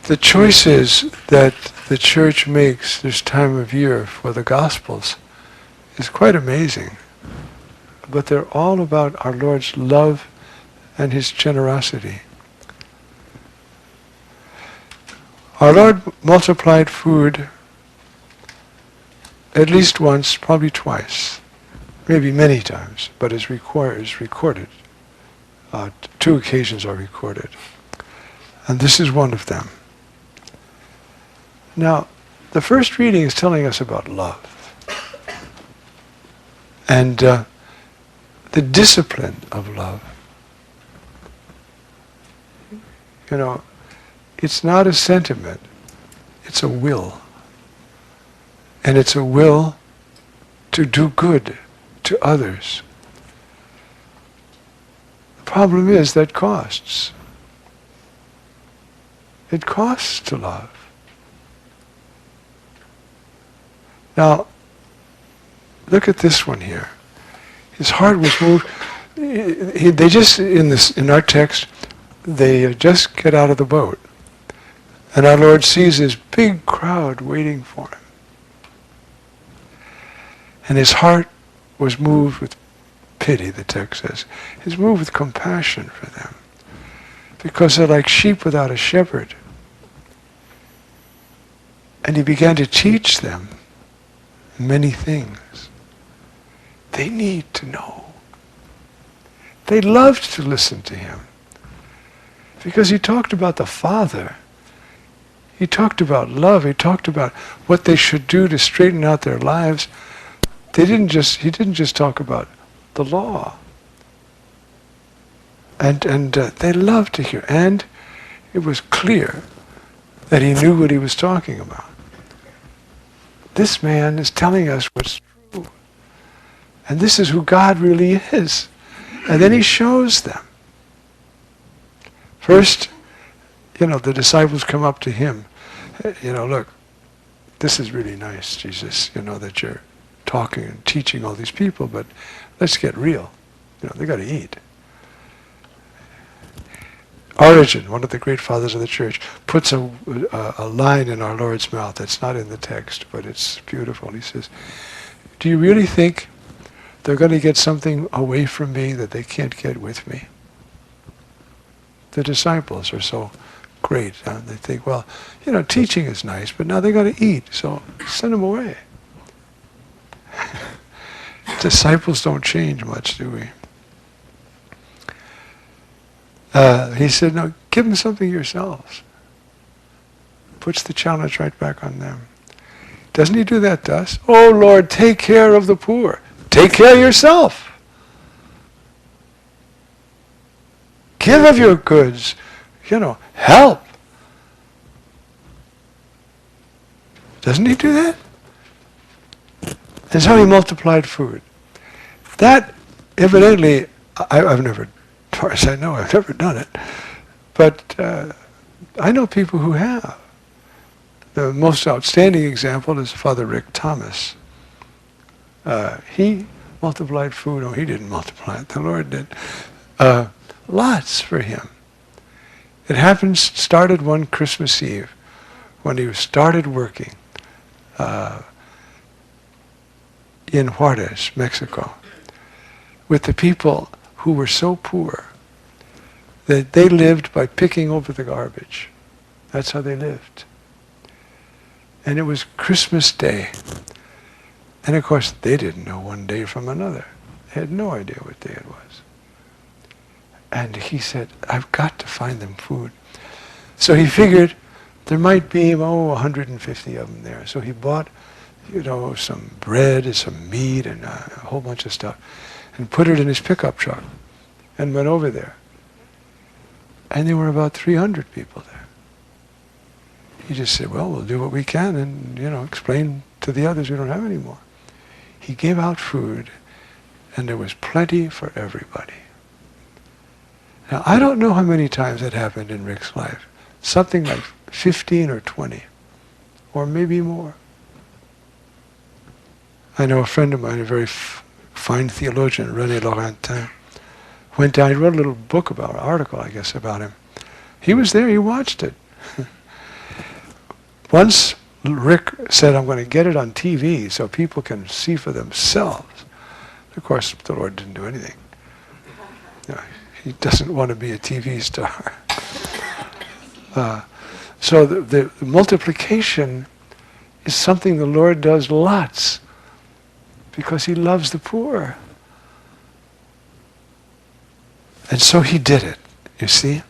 The choices that the church makes this time of year for the Gospels is quite amazing. But they're all about our Lord's love and His generosity. Our Lord multiplied food at least once, probably twice, maybe many times, but is recorded. 2 occasions are recorded. And this is one of them. Now, the first reading is telling us about love. And the discipline of love. You know, it's not a sentiment, it's a will. And it's a will to do good to others. The problem is that costs. It costs to love. Now, look at this one here. His heart was moved. They just, in our text, they just get out of the boat. And our Lord sees this big crowd waiting for him. And his heart was moved with pity, the text says. He's moved with compassion for them. Because they're like sheep without a shepherd. And he began to teach them many things. They need to know. They loved to listen to him. Because he talked about the Father. He talked about love. He talked about what they should do to straighten out their lives. He didn't just talk about the law. And they loved to hear. And it was clear that he knew what he was talking about. This man is telling us what's true. And this is who God really is. And then he shows them. First, the disciples come up to him. Look, this is really nice, Jesus, that you're talking and teaching all these people, but let's get real. They got to eat. Origen, one of the great fathers of the church, puts a line in our Lord's mouth that's not in the text, but it's beautiful. He says, do you really think they're going to get something away from me that they can't get with me? The disciples are so great. They think, well, teaching is nice, but now they got to eat, so send them away. Disciples don't change much, do we? He said, no, give them something yourselves. Puts the challenge right back on them. Doesn't he do that to us? Oh, Lord, take care of the poor. Take care of yourself. Give of your goods. Help. Doesn't he do that? That's how he multiplied food. That, evidently, I've never, as far as I know, I've never done it. But I know people who have. The most outstanding example is Father Rick Thomas. He multiplied food. Oh, he didn't multiply it. The Lord did. Lots for him. It started one Christmas Eve when he started working in Juarez, Mexico, with the people who were so poor that they lived by picking over the garbage. That's how they lived. And it was Christmas Day. And of course, they didn't know one day from another. They had no idea what day it was. And he said, I've got to find them food. So he figured there might be, 150 of them there. So he bought, some bread and some meat and a whole bunch of stuff and put it in his pickup truck and went over there. And there were about 300 people there. He just said, well, we'll do what we can and, explain to the others we don't have any more. He gave out food and there was plenty for everybody. Now, I don't know how many times that happened in Rick's life. Something like 15 or 20, or maybe more. I know a friend of mine, a very fine theologian, René Laurentin, went down, he wrote a little book an article, I guess, about him. He was there, he watched it. Once Rick said, I'm going to get it on TV so people can see for themselves. Of course, the Lord didn't do anything. He doesn't want to be a TV star. So the multiplication is something the Lord does lots because He loves the poor. And so He did it, you see?